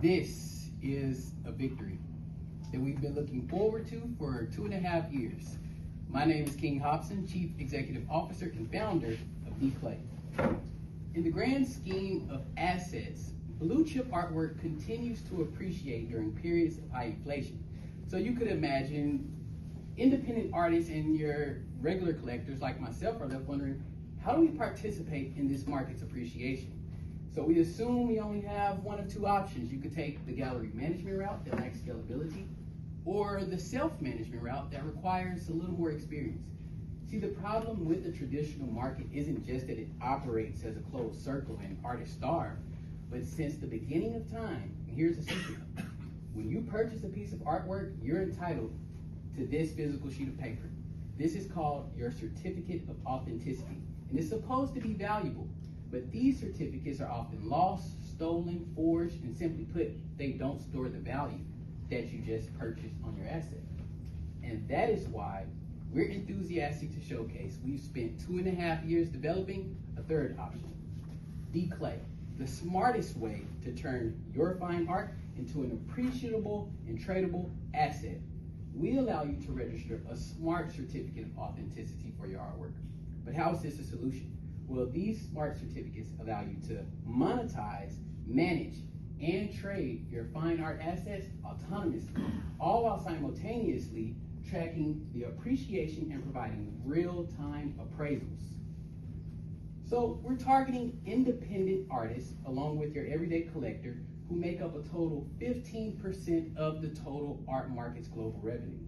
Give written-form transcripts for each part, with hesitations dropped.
This is a victory that we've been looking forward to for 2.5 years. My name is King Hobson, Chief Executive Officer and founder of Diiclae. In the grand scheme of assets, blue chip artwork continues to appreciate during periods of high inflation. So you could imagine independent artists and your regular collectors like myself are left wondering, how do we participate in this market's appreciation? So we assume we only have one of two options. You could take the gallery management route that lacks scalability, or the self-management route that requires a little more experience. See, the problem with the traditional market isn't just that it operates as a closed circle and artists starve, but since the beginning of time, and here's the secret, when you purchase a piece of artwork, you're entitled to this physical sheet of paper. This is called your certificate of authenticity, and it's supposed to be valuable, but these certificates are often lost, stolen, forged, and simply put, they don't store the value that you just purchased on your asset. And that is why we're enthusiastic to showcase we've spent 2.5 years developing a third option, Diiclae, the smartest way to turn your fine art into an appreciable and tradable asset. We allow you to register a smart certificate of authenticity for your artwork. But how is this a solution? Well, these smart certificates allow you to monetize, manage, and trade your fine art assets autonomously, all while simultaneously tracking the appreciation and providing real-time appraisals. So we're targeting independent artists along with your everyday collector who make up a total 15% of the total art market's global revenue.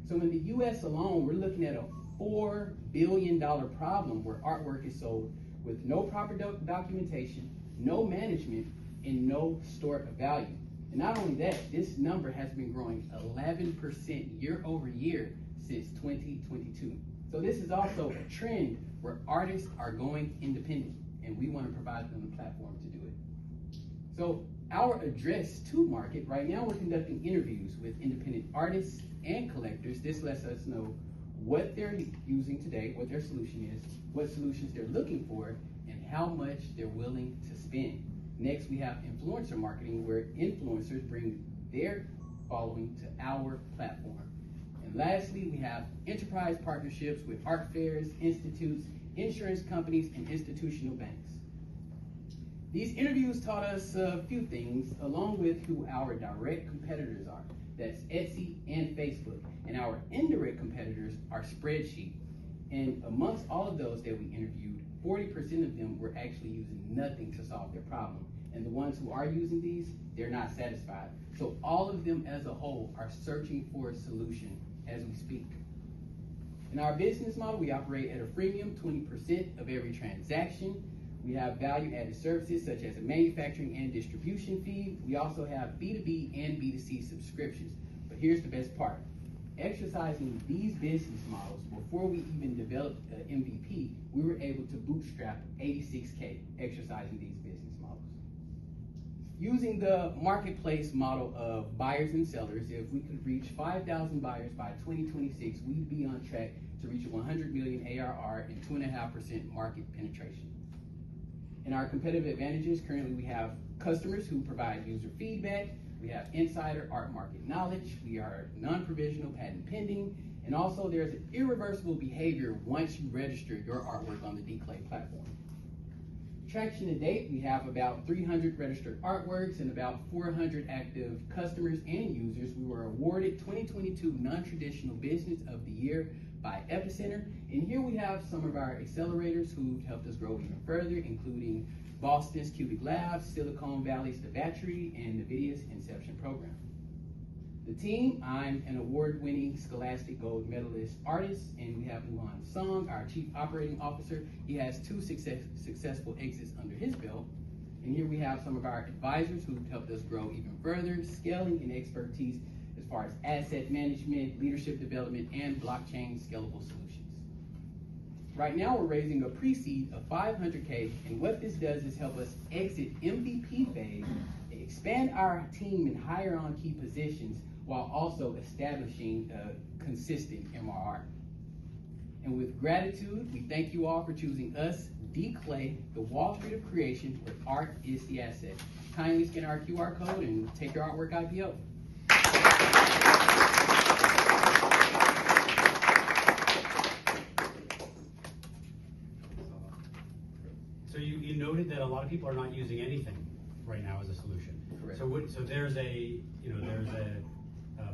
So in the US alone, we're looking at a $4 billion problem where artwork is sold with no proper documentation, no management, and no store of value. And not only that, this number has been growing 11% year over year since 2022. So this is also a trend where artists are going independent, and we want to provide them a platform to do it. So our address to market, right now we're conducting interviews with independent artists and collectors. This lets us know what they're using today, what their solution is, what solutions they're looking for, and how much they're willing to spend. Next, we have influencer marketing, where influencers bring their following to our platform. And lastly, we have enterprise partnerships with art fairs, institutes, insurance companies, and institutional banks. These interviews taught us a few things, along with who our direct competitors are. That's Etsy and Facebook. And our indirect competitors are Spreadsheet. And amongst all of those that we interviewed, 40% of them were actually using nothing to solve their problem. And the ones who are using these, they're not satisfied. So all of them as a whole are searching for a solution as we speak. In our business model, we operate at a freemium, 20% of every transaction. We have value-added services such as a manufacturing and distribution fee. We also have B2B and B2C subscriptions. But here's the best part. Exercising these business models before we even developed an MVP, we were able to bootstrap 86K exercising these business models. Using the marketplace model of buyers and sellers, if we could reach 5,000 buyers by 2026, we'd be on track to reach 100 million ARR and 2.5% market penetration. In our competitive advantages, currently we have customers who provide user feedback. We have insider art market knowledge. We are non-provisional, patent pending. And also there's an irreversible behavior once you register your artwork on the Diiclae platform. Traction to date, we have about 300 registered artworks and about 400 active customers and users. We were awarded 2022 Non-Traditional Business of the Year by Epicenter. And here we have some of our accelerators who helped us grow even further, including Boston's Qubic Labs, Silicon Valley's The Battery, and NVIDIA's Inception Program. The team, I'm an award-winning Scholastic Gold Medalist artist, and we have Luan Song, our Chief Operating Officer. He has 2 successful exits under his belt. And here we have some of our advisors who helped us grow even further, scaling and expertise as far as asset management, leadership development, and blockchain scalable solutions. Right now, we're raising a pre-seed of 500K, and what this does is help us exit MVP phase, expand our team and hire on key positions, while also establishing a consistent MRR. And with gratitude, we thank you all for choosing us, Diiclae, the Wall Street of creation, where art is the asset. kindly scan our QR code and take your artwork IPO. So you noted that a lot of people are not using anything right now as a solution. Correct. So there's a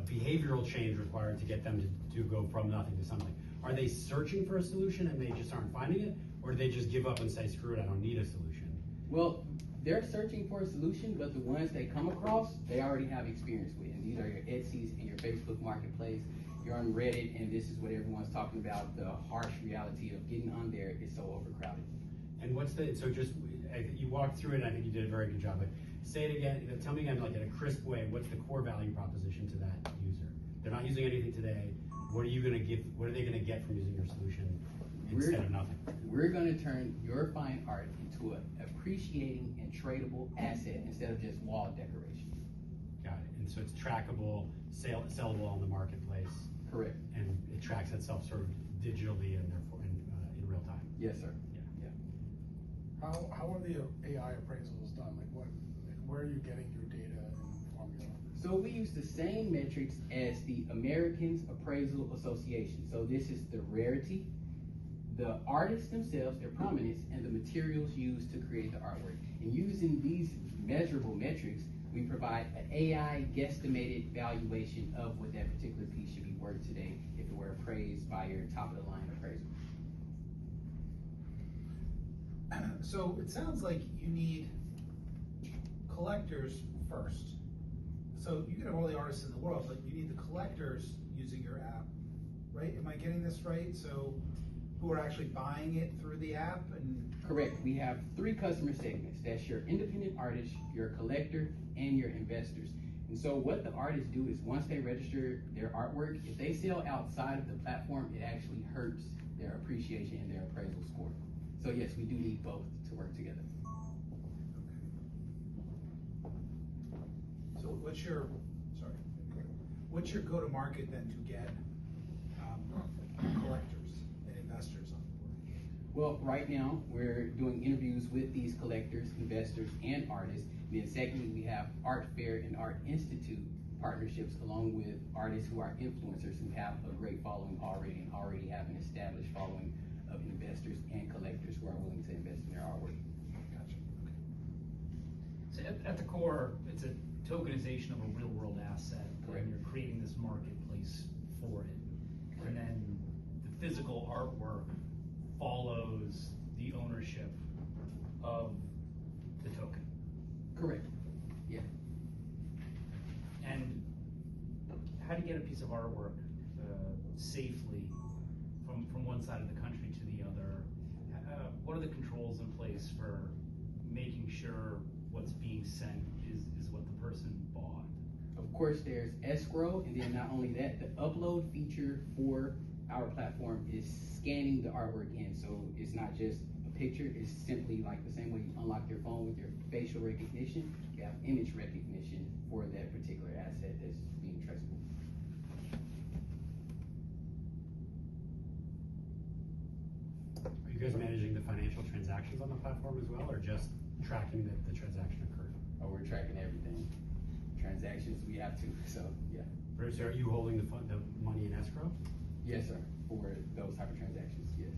behavioral change required to get them to go from nothing to something. Are they searching for a solution and they just aren't finding it, or do they just give up and say, screw it, I don't need a solution? Well, they're searching for a solution, but the ones they come across, they already have experience with. And these are your Etsy's and your Facebook Marketplace. You're on Reddit, and this is what everyone's talking about, the harsh reality of getting on there is so overcrowded. And you walked through it, and I think you did a very good job, but say it again, tell me again, like in a crisp way, what's the core value proposition to that user? They're not using anything today. What are they gonna get from using your solution instead of nothing? We're gonna turn your fine art into an appreciating and tradable asset instead of just wall decoration. Got it. And so it's trackable, sellable on the marketplace. Correct. And it tracks itself sort of digitally and therefore in real time. Yes, sir. Yeah. How are the AI appraisals done? Where are you getting your data and formula? So we use the same metrics as the Americans Appraisal Association. So this is the rarity, the artists themselves, their prominence, and the materials used to create the artwork. And using these measurable metrics, we provide an AI guesstimated valuation of what that particular piece should be worth today if it were appraised by your top of the line appraiser. So it sounds like you need collectors first. So you can have all the artists in the world, but you need the collectors using your app, right? Am I getting this right? So who are actually buying it through the app? And correct. We have 3 customer segments. That's your independent artist, your collector, and your investors. And so what the artists do is once they register their artwork, if they sell outside of the platform, it actually hurts their appreciation and their appraisal score. So yes, we do need both to work together. so what's your go-to-market then to get collectors and investors on board? Well, right now we're doing interviews with these collectors, investors, and artists. And then secondly, we have Art Fair and Art Institute partnerships along with artists who are influencers who have a great following already and already have an established following of investors and collectors who are willing to invest in their artwork. Gotcha. Okay. So at the core, it's a tokenization of a real world asset. Correct. And you're creating this marketplace for it. Correct. And then the physical artwork follows the ownership of the token. Correct. Yeah. And how do you get a piece of artwork safely from one side of the country to the other? What are the controls in place for making sure what's being sent is what the person bought? Of course, there's escrow, and then not only that, the upload feature for our platform is scanning the artwork in. So it's not just a picture, it's simply like the same way you unlock your phone with your facial recognition, you have image recognition for that particular asset that's being traceable. Are you guys managing the financial transactions on the platform as well, or just tracking that the transaction occurred? Oh, we're tracking everything. Transactions, we have to, so yeah. Bruce, are you holding the money in escrow? Yes, sir, for those type of transactions, yes.